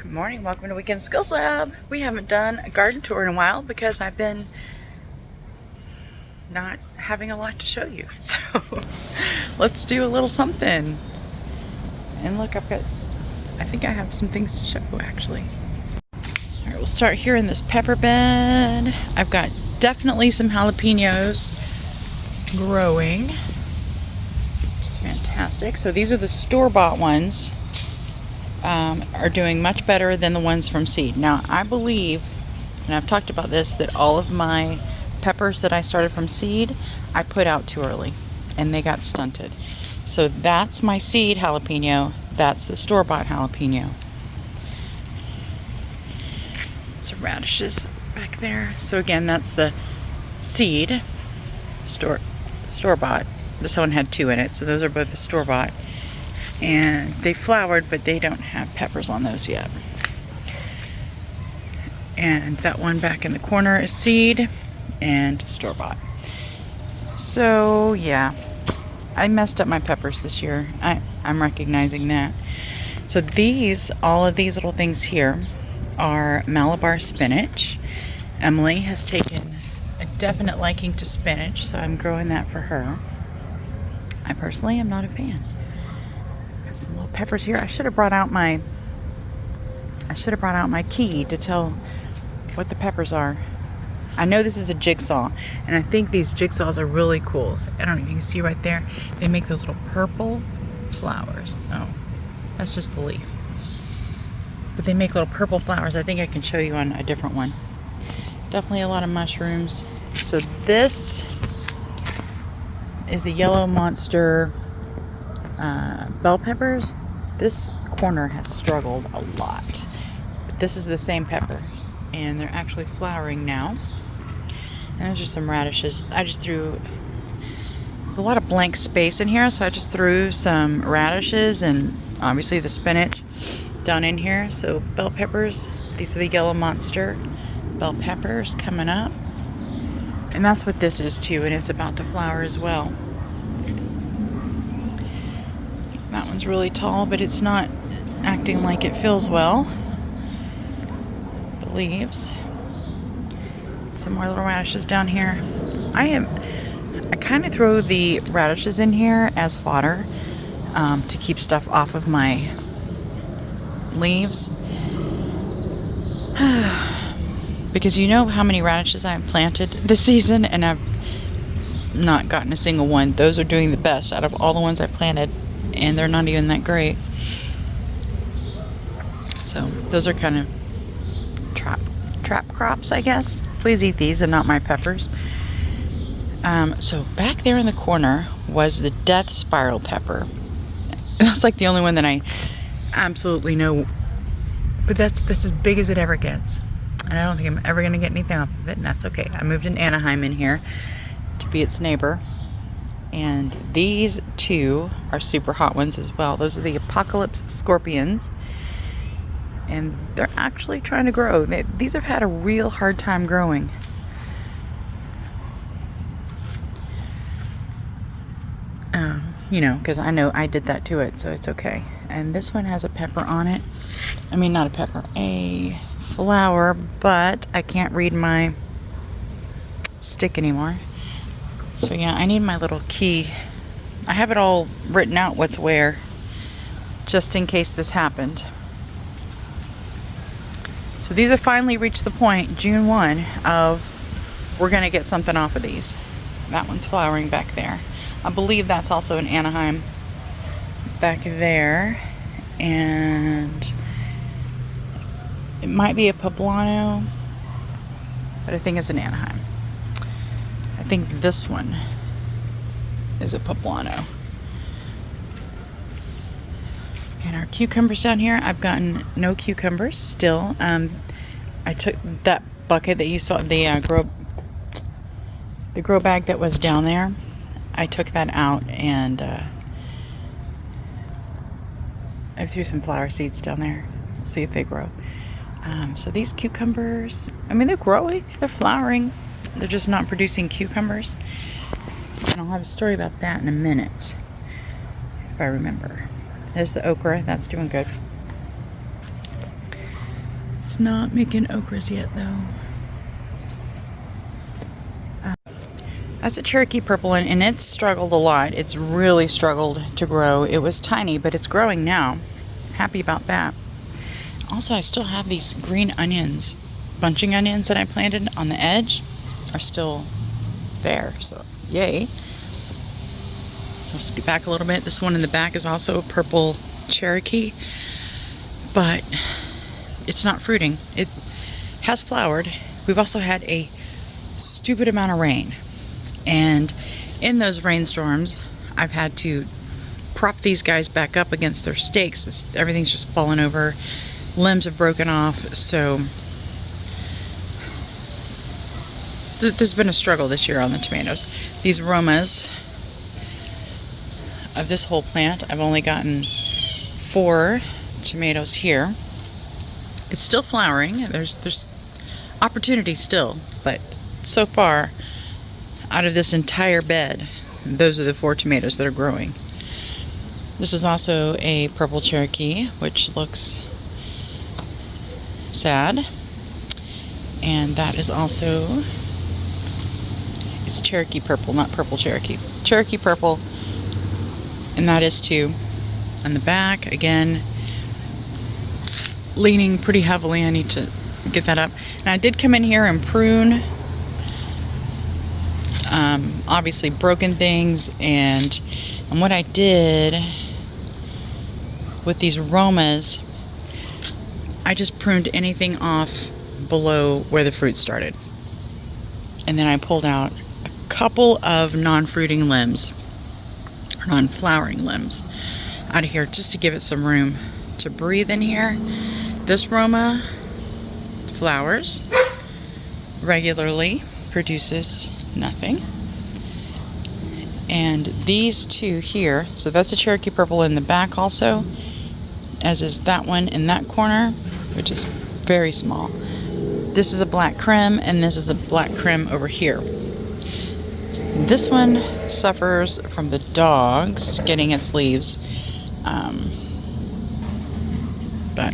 Good morning, welcome to Weekend Skills Lab. We haven't done a garden tour in a while because I've been not having a lot to show you. So let's do a little something. And look, I think I have some things to show actually. All right, we'll start here in this pepper bed. I've got definitely some jalapenos growing, which is fantastic. So these are the store-bought ones. Are doing much better than the ones from seed. Now I believe, and I've talked about this, that all of my peppers that I started from seed I put out too early and they got stunted. So that's my seed jalapeno, that's the store-bought jalapeno. Some radishes back there. So again, that's the seed store-bought. This one had 2 in it, so those are both the store-bought. And they flowered, but they don't have peppers on those yet. And that one back in the corner is seed and store-bought. So yeah, I messed up my peppers this year. I'm recognizing that. So all of these little things here are Malabar spinach. Emily has taken a definite liking to spinach, so I'm growing that for her. I personally am not a fan. Some little peppers here. I should have brought out my key to tell what the peppers are. I know this is a jigsaw, and I think these jigsaws are really cool. I don't know if you can see right there. They make those little purple flowers. Oh, that's just the leaf. But they make little purple flowers. I think I can show you on a different one. Definitely a lot of mushrooms. So this is a yellow monster bell peppers. This corner has struggled a lot, but this is the same pepper and they're actually flowering now. And there's just some radishes. There's a lot of blank space in here, so I just threw some radishes and obviously the spinach down in here. So bell peppers, these are the yellow monster bell peppers coming up, and that's what this is too, and it's about to flower as well. That one's really tall, but it's not acting like it feels well. The leaves. Some more little radishes down here. I kind of throw the radishes in here as fodder to keep stuff off of my leaves. Because you know how many radishes I've planted this season, and I've not gotten a single one. Those are doing the best out of all the ones I planted. And they're not even that great. So those are kind of trap crops, I guess. Please eat these and not my peppers. So back there in the corner was the death spiral pepper. That's like the only one that I absolutely know. But that's as big as it ever gets. And I don't think I'm ever going to get anything off of it, and that's okay. I moved in Anaheim in here to be its neighbor. And these two are super hot ones as well. Those are the Apocalypse Scorpions. And they're actually trying to grow. These have had a real hard time growing. You know, because I know I did that to it, so it's okay. And this one has a pepper on it. I mean, not a pepper, a flower, but I can't read my stick anymore. So yeah, I need my little key. I have it all written out what's where, just in case this happened. So these have finally reached the point, June 1, of we're gonna get something off of these. That one's flowering back there. I believe that's also in Anaheim back there. And it might be a poblano, but I think it's in Anaheim. I think this one is a poblano. And our cucumbers down here, I've gotten no cucumbers still. I took that bucket that you saw, the grow bag that was down there. I took that out and I threw some flower seeds down there. We'll see if they grow. So these cucumbers, I mean, they're growing, they're flowering. They're just not producing cucumbers. And I'll have a story about that in a minute, if I remember. There's the okra, that's doing good. It's not making okras yet though. That's a Cherokee purple one, and it's struggled a lot. It's really struggled to grow. It was tiny, but it's growing now. Happy about that. Also, I still have these green onions, bunching onions that I planted on the edge are still there, so yay. We'll scoot back a little bit. This one in the back is also a purple Cherokee, but it's not fruiting. It has flowered. We've also had a stupid amount of rain, and in those rainstorms I've had to prop these guys back up against their stakes. Everything's just fallen over, limbs have broken off, so there's been a struggle this year on the tomatoes. These Romas of this whole plant, I've only gotten 4 tomatoes here. It's still flowering. There's opportunity still, but so far out of this entire bed, those are the 4 tomatoes that are growing. This is also a purple Cherokee, which looks sad, and that is also, it's Cherokee purple, not purple Cherokee. Cherokee purple, and that is too. On the back, again, leaning pretty heavily. I need to get that up. And I did come in here and prune, obviously broken things, and what I did with these Romas, I just pruned anything off below where the fruit started. And then I pulled out a couple of non-fruiting limbs, or non-flowering limbs, out of here just to give it some room to breathe in here. This Roma flowers regularly, produces nothing. And these 2 here, so that's a Cherokee purple in the back also, as is that one in that corner, which is very small. This is a black creme, and this is a black creme over here. This one suffers from the dogs getting its leaves, but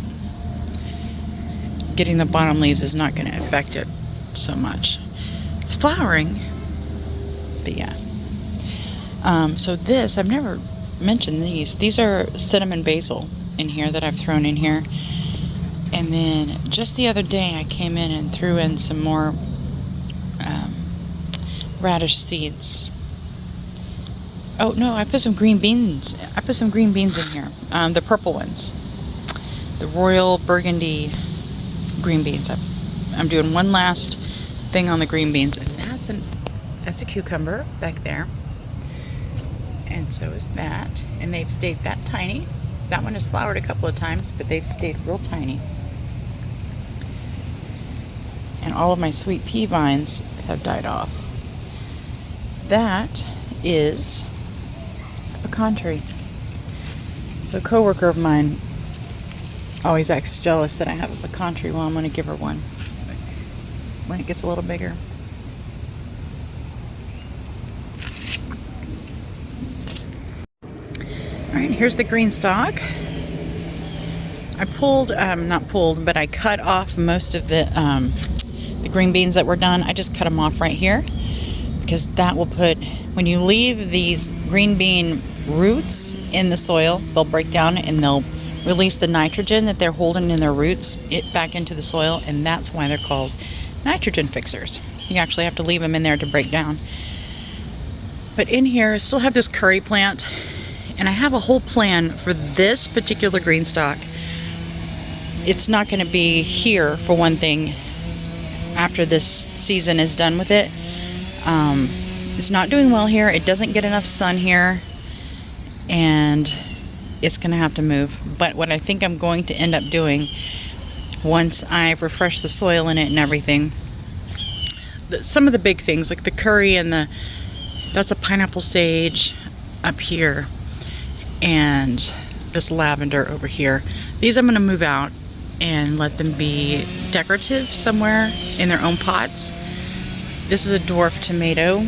getting the bottom leaves is not going to affect it so much. It's flowering, but yeah. So this, I've never mentioned these. These are cinnamon basil in here that I've thrown in here. And then just the other day I came in and threw in some more radish seeds. Oh no, I put some green beans. I put some green beans in here. The purple ones. The Royal Burgundy green beans. I'm doing one last thing on the green beans, and that's a cucumber back there. And so is that. And they've stayed that tiny. That one has flowered a couple of times, but they've stayed real tiny. And all of my sweet pea vines have died off. That is a pecan tree. So a coworker of mine always acts jealous that I have a pecan tree. Well, I'm going to give her one when it gets a little bigger. Alright, here's the green stalk. I pulled, not pulled, but I cut off most of the green beans that were done. I just cut them off right here, because that will put, when you leave these green bean roots in the soil, they'll break down and they'll release the nitrogen that they're holding in their roots back into the soil, and that's why they're called nitrogen fixers. You actually have to leave them in there to break down. But in here I still have this curry plant, and I have a whole plan for this particular green stalk. It's not going to be here, for one thing, after this season is done with it. It's not doing well here. It doesn't get enough sun here, and it's going to have to move. But what I think I'm going to end up doing, once I refresh the soil in it and everything, some of the big things like the curry and that's a pineapple sage up here, and this lavender over here. These I'm going to move out and let them be decorative somewhere in their own pots. This is a dwarf tomato,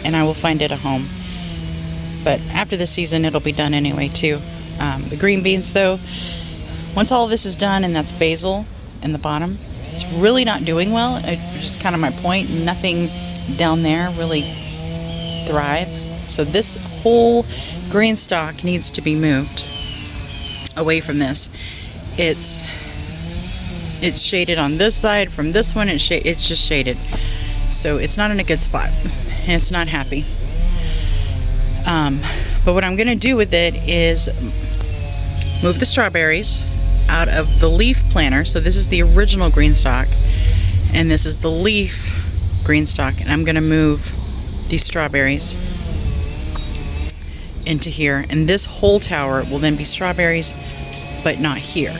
and I will find it a home. But after the season, it'll be done anyway too. The green beans though, once all of this is done, and that's basil, in the bottom. It's really not doing well. Just kind of my point. Nothing down there really thrives. So this whole green stalk needs to be moved away from this. It's shaded on this side. From this one, it's just shaded. So it's not in a good spot, and it's not happy. But what I'm going to do with it is move the strawberries out of the leaf planter. So this is the original green stalk, and this is the leaf green stalk, and I'm going to move these strawberries into here, and this whole tower will then be strawberries, but not here.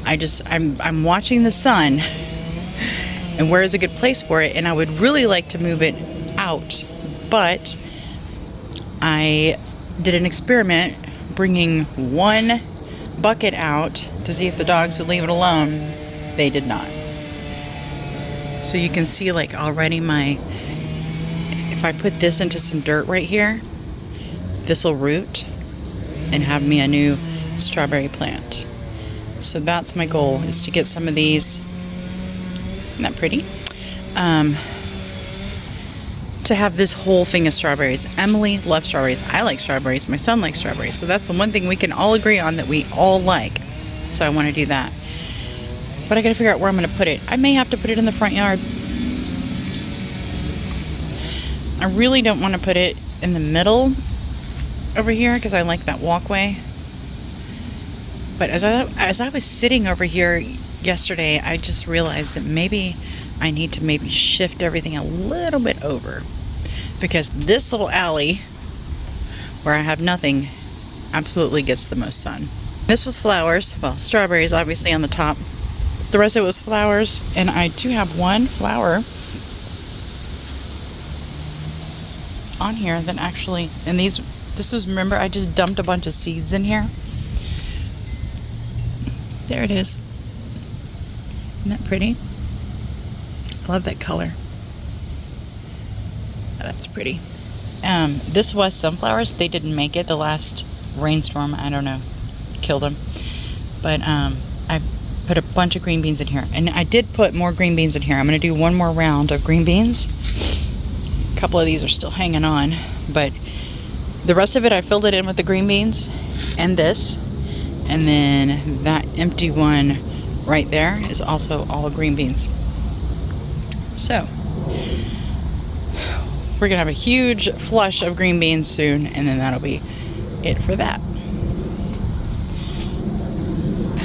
I'm watching the sun and where is a good place for it, and I would really like to move it out, but I did an experiment bringing one bucket out to see if the dogs would leave it alone. They did not. So you can see like already if I put this into some dirt right here, this will root and have me a new strawberry plant. So that's my goal, is to get some of these, isn't that pretty? To have this whole thing of strawberries. Emily loves strawberries. I like strawberries. My son likes strawberries. So that's the one thing we can all agree on that we all like. So I want to do that. But I got to figure out where I'm going to put it. I may have to put it in the front yard. I really don't want to put it in the middle over here because I like that walkway. But as I was sitting over here yesterday, I just realized that maybe I need to shift everything a little bit over, because this little alley where I have nothing absolutely gets the most sun. This was flowers, well, strawberries obviously on the top. The rest of it was flowers, and I do have one flower on here that actually, and this was, remember, I just dumped a bunch of seeds in here. There it is. Isn't that pretty? I love that color. That's pretty. This was sunflowers. They didn't make it. The last rainstorm, I don't know, killed them. But I put a bunch of green beans in here. And I did put more green beans in here. I'm going to do one more round of green beans. A couple of these are still hanging on. But the rest of it, I filled it in with the green beans and this. And then that empty one right there is also all green beans. So we're gonna have a huge flush of green beans soon, and then that'll be it for that.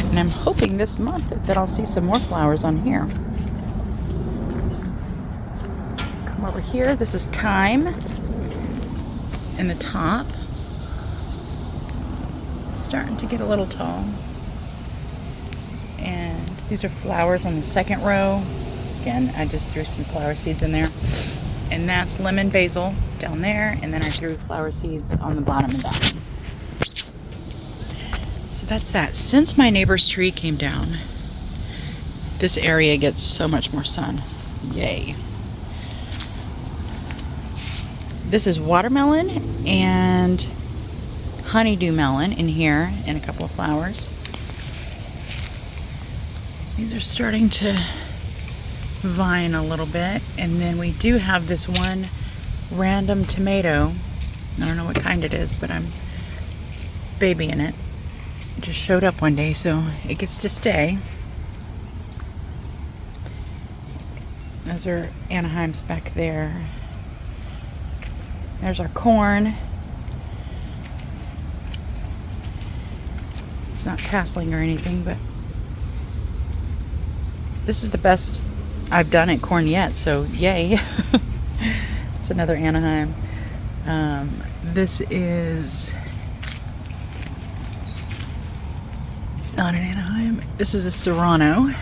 And I'm hoping this month that I'll see some more flowers on here. Come over here. This is thyme in the top. Starting to get a little tall. And these are flowers on the second row. Again, I just threw some flower seeds in there. And that's lemon basil down there, and then I threw flower seeds on the bottom of that. So that's that. Since my neighbor's tree came down, this area gets so much more sun. Yay. This is watermelon and honeydew melon in here, and a couple of flowers. These are starting to vine a little bit, and then we do have this one random tomato. I don't know what kind it is, but I'm babying it. It just showed up one day, so it gets to stay. Those are Anaheims back there. There's our corn. It's not tasseling or anything, but this is the best I've done at corn yet, so yay. It's another Anaheim. This is not an Anaheim. This is a Serrano.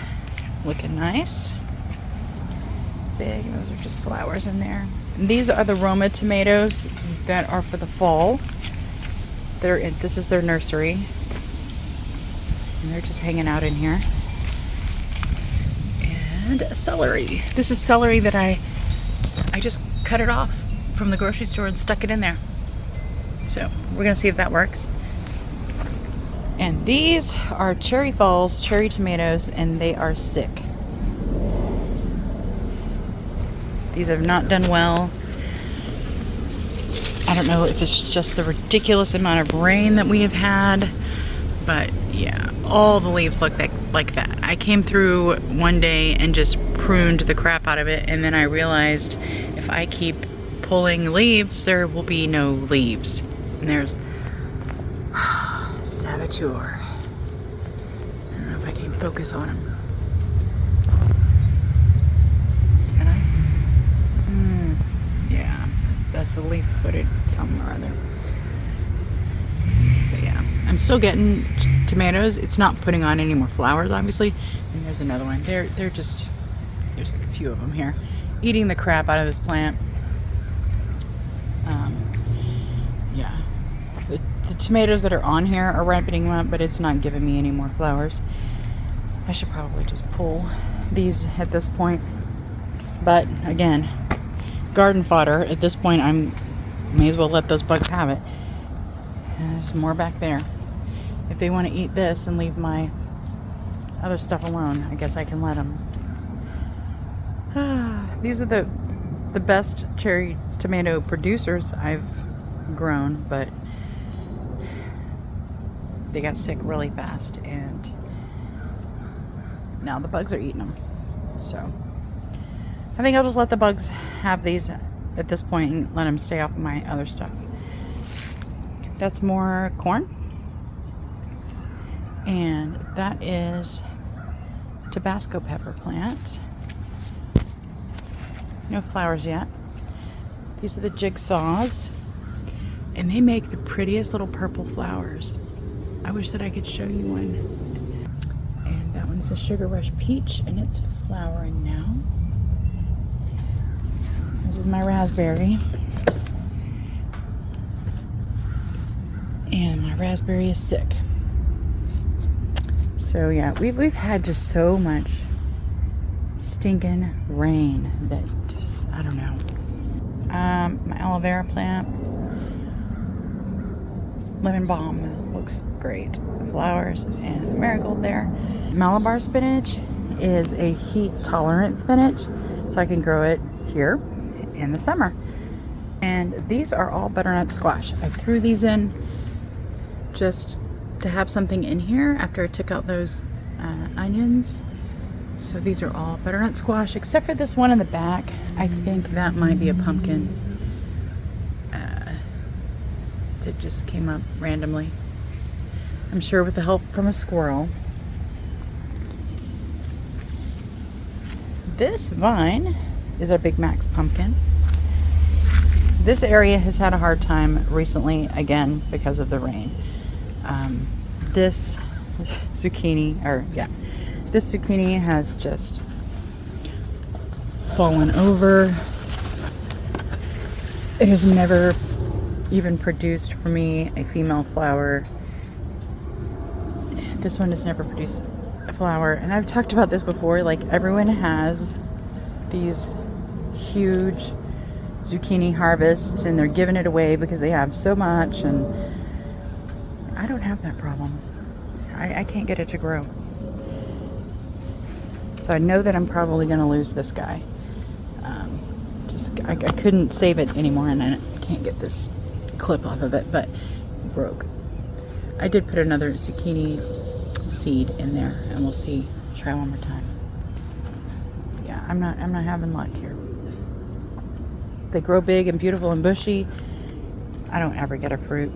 Looking nice. Big. Those are just flowers in there. And these are the Roma tomatoes that are for the fall. This is their nursery. And they're just hanging out in here. And celery. This is celery that I just cut it off from the grocery store and stuck it in there. So we're gonna see if that works. And these are Cherry Falls cherry tomatoes, and they are sick. These have not done well. I don't know if it's just the ridiculous amount of rain that we have had, but yeah, all the leaves look like that. I came through one day and just pruned the crap out of it, and then I realized if I keep pulling leaves, there will be no leaves. And there's Saboteur. I don't know if I can focus on him. Can I? Yeah, that's a leaf footed something or other. But yeah, I'm still getting tomatoes. It's not putting on any more flowers, obviously. And there's another one. They're just, there's a few of them here, eating the crap out of this plant. Yeah, the tomatoes that are on here are ripening up, but it's not giving me any more flowers. I should probably just pull these at this point. But again, garden fodder. At this point, may as well let those bugs have it. And there's more back there. If they want to eat this and leave my other stuff alone, I guess I can let them. These are the best cherry tomato producers I've grown, but they got sick really fast, and now the bugs are eating them. So I think I'll just let the bugs have these at this point and let them stay off of my other stuff. That's more corn, and that is Tabasco pepper plant. No flowers yet. These are the jigsaws, and they make the prettiest little purple flowers. I wish that I could show you one. And that one's a Sugar Rush peach, and it's flowering now. This is my raspberry. And my raspberry is sick. So yeah, we've had just so much stinking rain that just, I don't know. My aloe vera plant, lemon balm, looks great. Flowers and the marigold there. Malabar spinach is a heat tolerant spinach, so I can grow it here in the summer. And these are all butternut squash. I threw these in just to have something in here after I took out those onions. So these are all butternut squash, except for this one in the back. I think that might be a pumpkin that just came up randomly. I'm sure with the help from a squirrel. This vine is our Big Mac's pumpkin. This area has had a hard time recently, again, because of the rain. This zucchini has just fallen over. It has never even produced for me a female flower. This one has never produced a flower, and I've talked about this before. Like, everyone has these huge zucchini harvests and they're giving it away because they have so much, and I don't have that problem. I can't get it to grow. So I know that I'm probably going to lose this guy. I couldn't save it anymore, and I can't get this clip off of it, but it broke. I did put another zucchini seed in there, and we'll see. Try one more time. Yeah, I'm not having luck here. They grow big and beautiful and bushy. I don't ever get a fruit.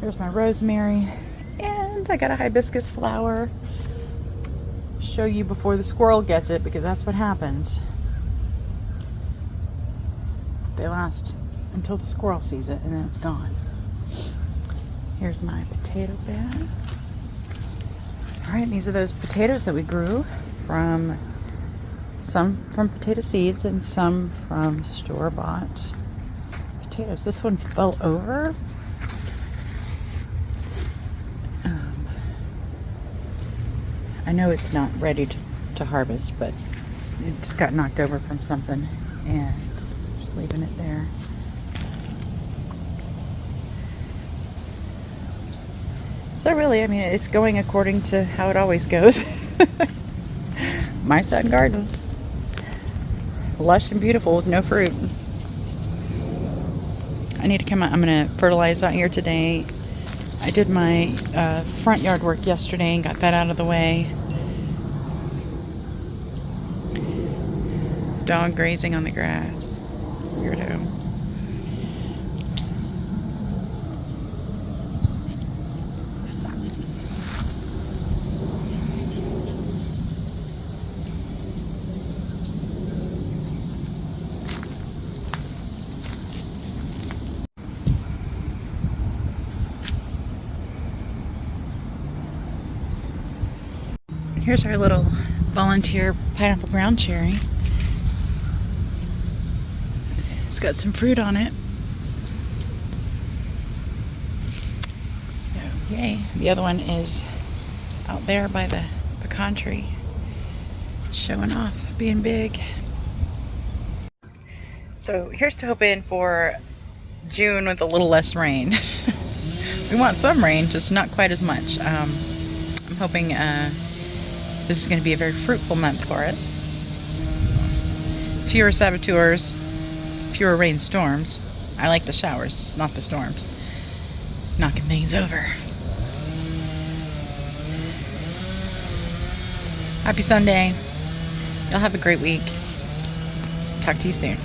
Here's my rosemary, and I got a hibiscus flower. Show you before the squirrel gets it, because that's what happens. They last until the squirrel sees it, and then it's gone. Here's my potato bed. Alright, these are those potatoes that we grew from, some from potato seeds and some from store-bought potatoes. This one fell over. I know it's not ready to harvest, but it just got knocked over from something, and just leaving it there. So really, I mean, it's going according to how it always goes. My sun garden. Lush and beautiful with no fruit. I need to come out. I'm going to fertilize out here today. I did my front yard work yesterday and got that out of the way. Dog grazing on the grass. Weirdo. Here's our little volunteer pineapple brown cherry. It's got some fruit on it. So, yay. The other one is out there by the pecan tree, showing off, being big. So here's to hoping for June with a little less rain. We want some rain, just not quite as much. I'm hoping this is going to be a very fruitful month for us. Fewer saboteurs, fewer rainstorms. I like the showers, just not the storms. Knocking things over. Happy Sunday. Y'all have a great week. Talk to you soon.